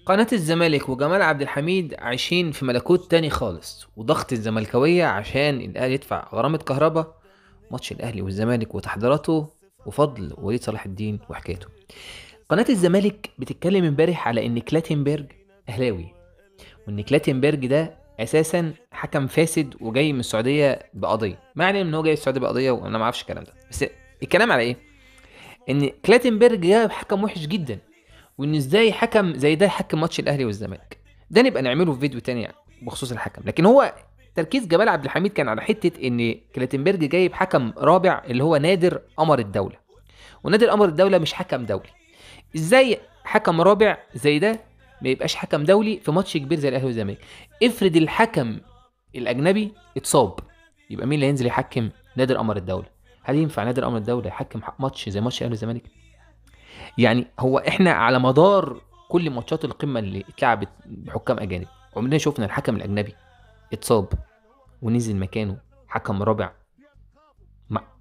قناة الزمالك وجمال عبد الحميد عايشين في ملكوت تاني خالص، وضغط الزملكاوية عشان الأهلي يدفع غرامة كهرباء. ماتش الأهلي والزمالك وتحضيراته، وفضل وليد صلاح الدين وحكايته. قناة الزمالك بتتكلم امبارح على إن كلاتنبرج أهلاوي، وإن كلاتنبرج ده أساسا حكم فاسد وجاي من السعودية بقضية. ما علينا إن هو جاي من السعودية بقضية، وأنا ما أعرفش الكلام ده، بس الكلام على إيه؟ إن كلاتنبرج جاي حكم وحش جدا، وان ازاي حكم زي ده يحكم ماتش الاهلي والزمالك. ده نبقى نعمله في فيديو تاني يعني بخصوص الحكم. لكن هو تركيز جمال عبد الحميد كان على حته ان كلاتنبرج جايب حكم رابع اللي هو نادر قمر الدوله، ونادر قمر الدوله مش حكم دولي. ازاي حكم رابع زي ده ما يبقاش حكم دولي في ماتش كبير زي الاهلي والزمالك؟ افرض الحكم الاجنبي اتصاب، يبقى مين اللي هينزل يحكم؟ نادر قمر الدوله. هل ينفع نادر قمر الدوله يحكم ماتش زي ماتش الاهلي والزمالك؟ يعني هو احنا على مدار كل ماتشات القمه اللي اتلعبت بحكام اجانب، عمرنا شفنا الحكم الاجنبي اتصاب ونزل مكانه حكم رابع؟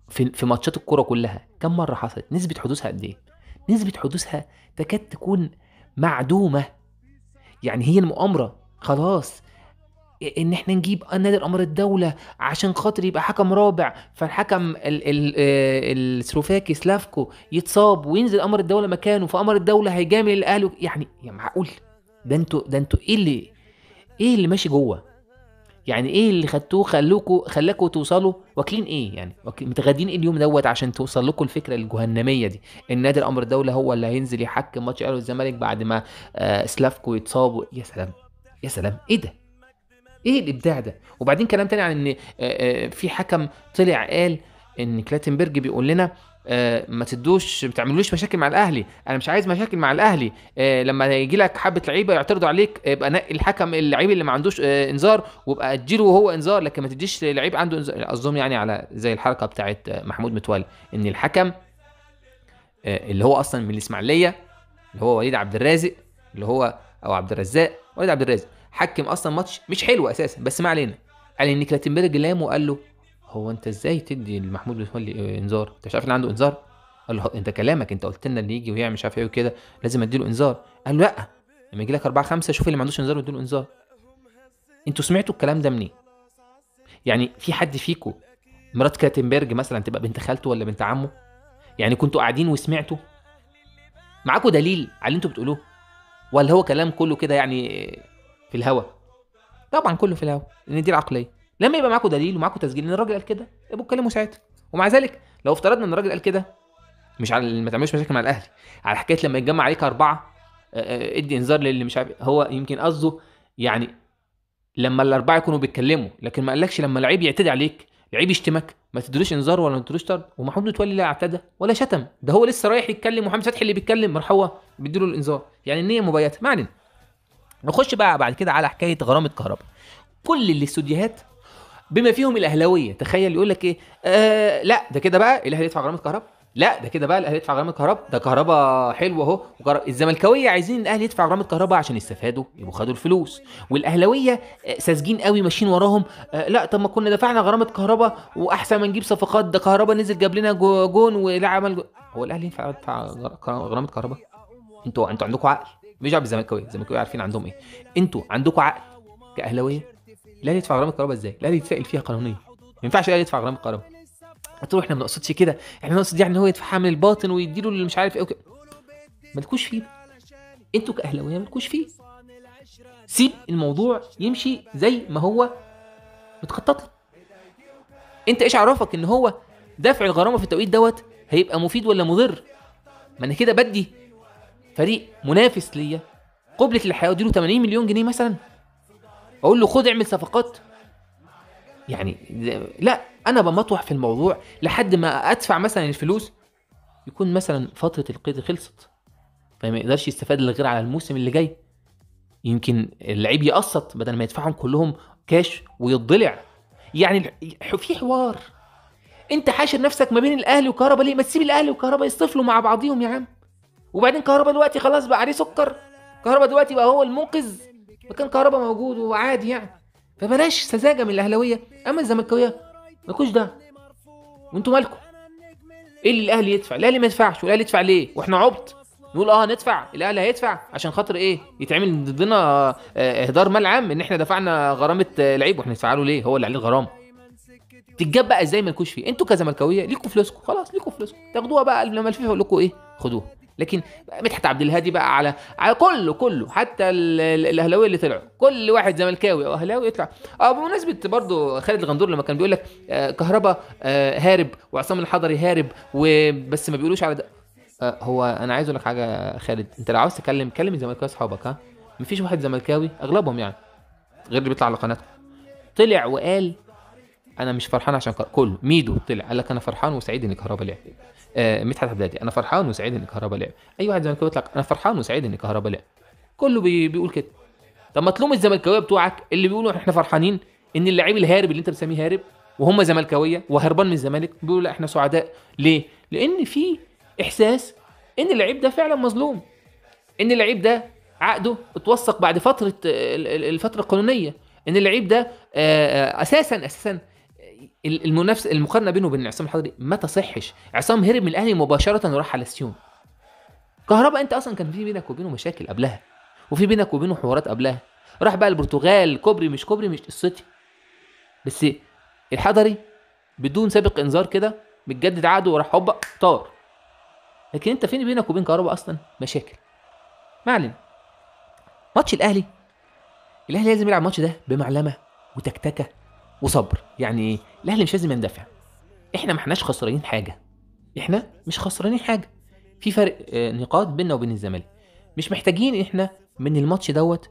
في ماتشات الكوره كلها كم مره حصلت؟ نسبه حدوثها قد ايه؟ نسبه حدوثها تكاد تكون معدومه. يعني هي المؤامره خلاص ان احنا نجيب نادر امر الدوله عشان خاطر يبقى حكم رابع، فالحكم السلوفاكي سلافكو يتصاب وينزل امر الدوله مكانه، فامر الدوله هيجامل الاهلي. يعني معقول؟ ده انتوا ايه اللي ماشي جوه؟ يعني ايه اللي خدتوه خلاكوا توصلوا واكلين ايه؟ يعني متغدين ايه اليوم دوت عشان توصل لكم الفكره الجهنميه دي ان نادر امر الدوله هو اللي هينزل يحكم ماتش الاهلي والزمالك بعد ما سلافكو يتصاب؟ يا سلام، يا سلام، ايه ده؟ ايه الابداع ده؟ وبعدين كلام تاني عن ان في حكم طلع قال ان كلاتنبرج بيقول لنا ما تعملوش مشاكل مع الاهلي. انا مش عايز مشاكل مع الاهلي. لما يجي لك حبه لعيبه يعترضوا عليك، يبقى نقي الحكم اللعيب اللي ما عندوش انذار، وابقى اديله وهو انذار، لكن ما تديش لعيب عنده انذار. قصدهم يعني على زي الحركه بتاعت محمود متولي، ان الحكم اللي هو اصلا من الاسماعيليه، اللي هو وليد عبد الرازق، اللي هو او عبد الرزاق، وليد عبد الرازق، حكم اصلا ماتش مش حلو اساسا، بس ما علينا. قال ان كلاتنبرج لامه وقال له: هو انت ازاي تدي لمحمود متولي انذار؟ انت مش عارف ان عنده انذار؟ قال له: انت كلامك، انت قلت لنا اللي يجي ويعمل مش عارف ايه وكده لازم اديله انذار. قال له: لا، لما يجي لك 4 5 شوف اللي ما عندوش انذار واديله انذار. انتوا سمعتوا الكلام ده منين؟ يعني في حد فيكم مرات كلاتنبرج مثلا تبقى بنت خالته ولا بنت عمه؟ يعني كنتوا قاعدين وسمعتوا؟ معاكوا دليل على اللي انتوا بتقولوه، ولا هو كلام كله كده يعني في الهوا؟ طبعا كله في الهوا، لان دي العقليه. لما يبقى معاكم دليل ومعاكم تسجيل ان الراجل قال كده، يبقوا اتكلموا ساعتها. ومع ذلك لو افترضنا ان الراجل قال كده، مش على ما تعملوش مشاكل مع الاهلي، على حكايه لما يتجمع عليك 4 ادي انذار للي مش عارف، هو يمكن قصده يعني لما الاربعه يكونوا بيتكلموا، لكن ما قالكش لما لعيب يعتدي عليك، لعيب يشتمك ما تدلوش انذار ولا ما تدلوش طرد. ومحمود متولي لا اعتدى ولا شتم، ده هو لسه رايح يتكلم، وحمد فتحي اللي بيتكلم راح هو بيديله الانذار. يعني النيه مبيته. ما علينا. نخش بقى بعد كده على حكايه غرامه كهرباء. كل الاستوديوهات بما فيهم الاهلاويه، تخيل يقول لك ايه؟ لا ده كده بقى الاهلي يدفع غرامه كهرباء، لا ده كده بقى الاهلي يدفع غرامه كهرباء، ده كهرباء حلو اهو. الزملكاويه عايزين الاهلي يدفع غرامه كهرباء عشان يستفادوا يبقوا خدوا الفلوس، والاهلاويه ساذجين قوي ماشيين وراهم. لا طب ما كنا دفعنا غرامه كهرباء واحسن ما نجيب صفقات، ده كهرباء نزل جاب لنا جون ولا عمل هو الاهلي يدفع غرامه كهرباء؟ انتوا عندكم عقل؟ مش دعوه بالزملكاويه، الزملكاويه عارفين عندهم ايه. انتوا عندكم عقل كاهلاويه؟ الاهلي يدفع غرامه كهرباء ازاي؟ الاهلي يتسائل فيها قانونيا، ما ينفعش الاهلي يدفع غرامه كهرباء. هتقولوا احنا ما نقصدش كده، احنا نقصد يعني ان هو يدفعها من الباطن ويديله اللي مش عارف ايه وكده. مالكوش فيه، انتوا كاهلاويه مالكوش فيه. سيب الموضوع يمشي زي ما هو متخطط له. انت ايش عرفك ان هو دفع الغرامه في التوقيت دوت هيبقى مفيد ولا مضر؟ ما انا كده بدي فريق منافس ليا قبلة الحياه اديله 80 مليون جنيه مثلا، اقول له خد اعمل صفقات. يعني لا، انا بمطوح في الموضوع لحد ما ادفع مثلا الفلوس، يكون مثلا فتره القيد خلصت، فما يقدرش يستفاد الا غير على الموسم اللي جاي. يمكن اللعيب يقسط بدل ما يدفعهم كلهم كاش ويتضلع. يعني في حوار. انت حاشر نفسك ما بين الاهلي وكهربا ليه؟ ما تسيب الاهلي وكهربا يصطفلوا مع بعضيهم يا عم. وبعدين كهربا دلوقتي خلاص بقى عليه سكر، كهربا دلوقتي بقى هو المنقذ، مكان كهربا موجود وعادي يعني. فبلاش سذاجه من الاهلاويه. اما الزملكاويه مالكوش ده، وانتوا مالكم؟ ايه اللي الاهلي يدفع؟ الاهلي ما يدفعش، والاهلي يدفع ليه واحنا عبط؟ نقول هندفع، الاهلي هيدفع عشان خاطر ايه؟ يتعمل ضدنا اهدار مال عام ان احنا دفعنا غرامه لعيب، واحنا ندفع له ليه؟ هو اللي عليه الغرامه. تتجاب بقى ازاي؟ مالكوش فيه انتوا كزملكاويه، ليكوا فلوسكم خلاص، ليكوا فلوسكم تاخدوها بقى لما الفيفا يقول لكم ايه خدوها. لكن مدحت عبد الهادي بقى على كله حتى الاهلاويه اللي طلعوا، كل واحد زملكاوي او اهلاوي يطلع. بمناسبه برضو خالد الغندور لما كان بيقول لك كهربا هارب وعصام الحضري هارب وبس ما بيقولوش على ده. هو انا عايز اقول لك حاجه خالد، انت لو عاوز تكلم كلم الزملكاويه اصحابك، مفيش واحد زملكاوي اغلبهم يعني غير اللي بيطلع على قناتكم طلع وقال انا مش فرحان عشان كله. ميدو طلع قال لك انا فرحان وسعيد ان كهربا لعب. مدحت عبد الهادي انا فرحان وسعيد ان كهربا لعب. اي واحد زملكاوي يطلع انا فرحان وسعيد ان كهربا لعب. كله بيقول كده. طب ما تلوم الزملكاويه بتوعك اللي بيقولوا احنا فرحانين ان اللعيب الهارب اللي انت بتسميه هارب وهم زملكاويه وهربان من الزمالك بيقولوا لا احنا سعداء. ليه؟ لان في احساس ان اللعيب ده فعلا مظلوم، ان اللعيب ده عقده اتوثق بعد الفتره القانونيه، ان اللعيب ده اساسا المقارنه بينه وبين عصام الحضري ما تصحش. عصام هرب من الاهلي مباشره وراح على سيون. كهربا انت اصلا كان في بينك وبينه مشاكل قبلها، وفي بينك وبينه حوارات قبلها. راح بقى البرتغال، كوبري مش كوبري مش قصتي. بس الحضري بدون سابق انذار كده متجدد عقده وراح هوبا طار. لكن انت فين بينك وبين كهربا اصلا مشاكل؟ ما علينا. ماتش الاهلي لازم يلعب الماتش ده بمعلمه وتكتكه وصبر. يعني ايه؟ الاهلي مش لازم يندفع، احنا ما احناش خسرانين حاجه، احنا مش خسرانين حاجه، في فرق نقاط بيننا وبين الزمالك. مش محتاجين احنا من الماتش دوت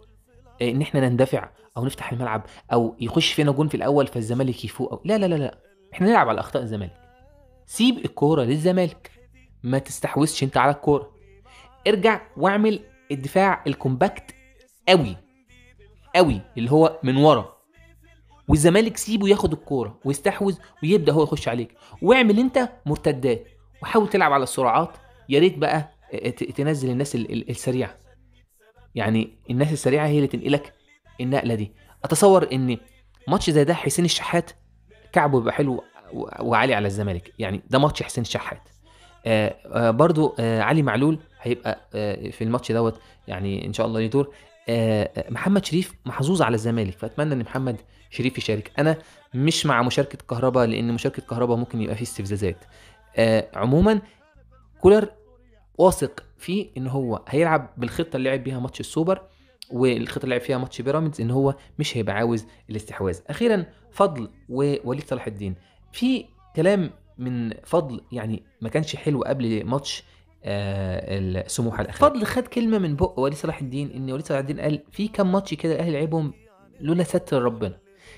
ان احنا نندفع او نفتح الملعب او يخش فينا جون في الاول فالزمالك يفوق أو لا لا لا لا، احنا نلعب على اخطاء الزمالك. سيب الكوره للزمالك، ما تستحوذش انت على الكوره، ارجع واعمل الدفاع الكومباكت قوي قوي اللي هو من ورا، والزمالك سيبه ياخد الكوره ويستحوذ ويبدا هو يخش عليك، واعمل انت مرتدات وحاول تلعب على السرعات. يا ريت بقى تنزل الناس السريعه، يعني الناس السريعه هي اللي تنقلك النقله دي. اتصور ان ماتش زي ده حسين الشحات كعبه يبقى حلو وعالي على الزمالك، يعني ده ماتش حسين الشحات. برضو علي معلول هيبقى في الماتش دوت، يعني ان شاء الله ليه دور. محمد شريف محظوظ على الزمالك، فاتمنى ان محمد شريف يشارك. انا مش مع مشاركه كهربا لان مشاركه كهربا ممكن يبقى فيه استفزازات. عموما كولر واثق فيه ان هو هيلعب بالخطه اللي لعب بيها ماتش السوبر والخطه اللي لعب فيها ماتش بيراميدز، ان هو مش هيبقى عاوز الاستحواذ. اخيرا فضل ووليد صلاح الدين، في كلام من فضل يعني ما كانش حلو قبل ماتش السموحه الاخير. فضل خد كلمه من بق وليد صلاح الدين، ان وليد صلاح الدين قال في كام ماتش كده الاهلي لعبهم لولا ستر ربنا.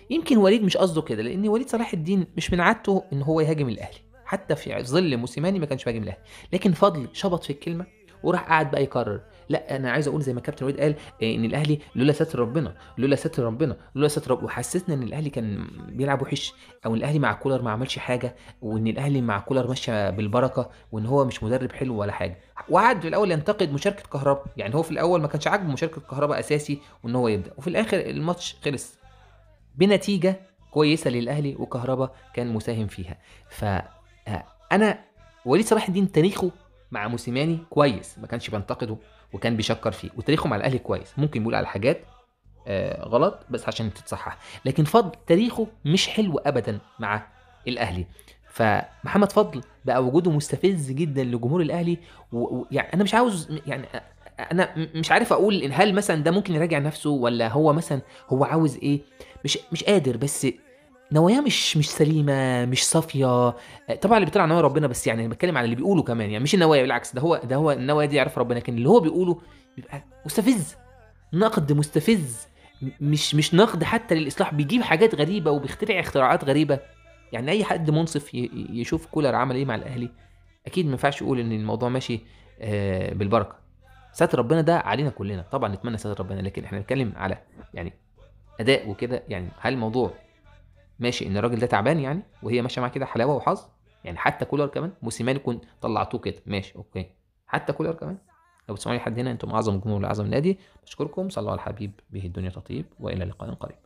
يمكن وليد مش قصده كده، لان وليد صلاح الدين مش من عادته ان هو يهاجم الاهلي، حتى في ظل موسيماني ما كانش بيهاجم الاهلي. لكن فضل شبط في الكلمه وراح قاعد بقى يكرر لا انا عايز اقول زي ما كابتن وليد قال ان الاهلي لولا ستر ربنا لولا ستر ربنا لولا ستر رب، وحسسنا ان الاهلي كان بيلعب وحش، او الاهلي مع كولر ما عملش حاجه، وان الاهلي مع كولر ماشي بالبركه، وان هو مش مدرب حلو ولا حاجه. وقعد في الاول ينتقد مشاركه كهربا، يعني هو في الاول ما كانش عاجبه مشاركه كهربا اساسي وان هو يبدا، وفي الاخر الماتش خلص بنتيجه كويسه للاهلي وكهربا كان مساهم فيها. ف انا وليد صلاح الدين تاريخه مع موسيماني كويس، ما كانش بينتقده وكان بيشكر فيه، وتاريخه مع الاهلي كويس، ممكن يقول على حاجات غلط بس عشان تتصحح. لكن فضل تاريخه مش حلو ابدا مع الاهلي. فمحمد فضل بقى وجوده مستفز جدا لجمهور الاهلي، ويعني انا مش عاوز يعني انا مش عارف اقول ان هل مثلا ده ممكن يراجع نفسه ولا هو مثلا هو عاوز ايه، مش قادر، بس نواياه مش سليمه مش صافيه. طبعا اللي بيطلع نوايا ربنا، بس يعني انا بتكلم على اللي بيقوله كمان، يعني مش النوايا بالعكس، ده هو النوايا دي يعرف ربنا، لكن اللي هو بيقوله بيبقى مستفز، نقد مستفز، مش نقد حتى للاصلاح، بيجيب حاجات غريبه وبيخترع اختراعات غريبه. يعني اي حد منصف يشوف كولر عمل ايه مع الاهلي اكيد ما ينفعش يقول ان الموضوع ماشي بالبركه. ستر ربنا ده علينا كلنا طبعا، نتمنى ستر ربنا، لكن احنا بنتكلم على يعني اداء وكده. يعني هل الموضوع ماشي ان الراجل ده تعبان يعني وهي ماشيه معاه كده حلاوه وحظ؟ يعني حتى كولر كمان موسيماني كنت طلعتوه كده ماشي اوكي، حتى كولر كمان. لو بتسمعوني حد هنا انتم اعظم جمهور لاعظم نادي، بشكركم، صلوا على الحبيب به الدنيا تطيب، والى لقاء قريب.